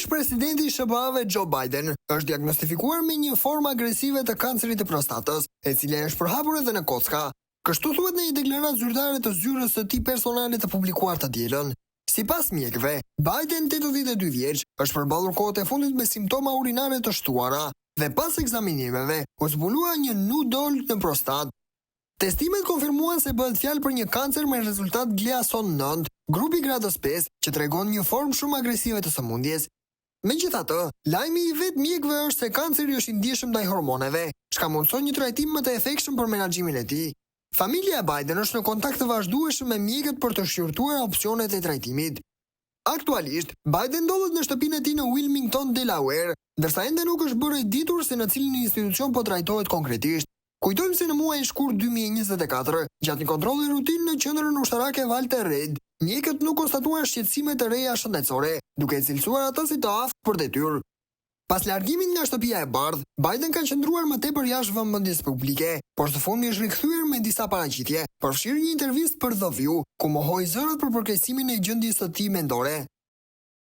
Ish-presidenti i SBA-ve Joe Biden është diagnostifikuar me një formë agresive të kancerit të prostatës, e cila është përhapur edhe në kocka. Kështu thuhet në një deklaratë zyrtare të zyrës së tij personale të publikuar të dielën. Sipas mjekëve, Biden, 82 vjeç, është përballur kohët e fundit me simptoma urinare të shtuara dhe pas ekzaminimeve u zbulua një nudol në prostat. Testimet konfirmuan se bëhet fjalë për një kancer me rezultat gliason 9, grupi gradës 5, që tregon një formë shumë agresive të sëmundjes. Megjithatë, lajmi i vet mjekëve është se kanceri është i ndjeshëm ndaj hormoneve, çka mundson një trajtim më të efektshëm për menaxhimin e tij. Familja e Biden është në kontakt të vazhdueshëm me mjekët për të shqyrtuar opsionet e trajtimit. Aktualisht, Biden ndodhet në shtëpinë e tij në Wilmington, Delaware, ndërsa ende nuk është bërë e ditur se në cilin institucion po trajtohet konkretisht. Kujtojmë se në muajin shkurt 2024, gjatë një kontrolli rutinë në qendrën ushtarake Walter Reed, mjekët nuk konstatuan shqetësime të reja shëndetësore, duke cilësuar ata si të aftë për detyrë. Pas largimit nga shtëpia e bardhë, Biden ka qëndruar më tepër jashtë vëmendjes publike, por së fundmi është rikthyer me disa paraqitje, përfshirë një intervistë për The View, ku mohoi zërat për përkeqësimin e gjendjes së tij mendore.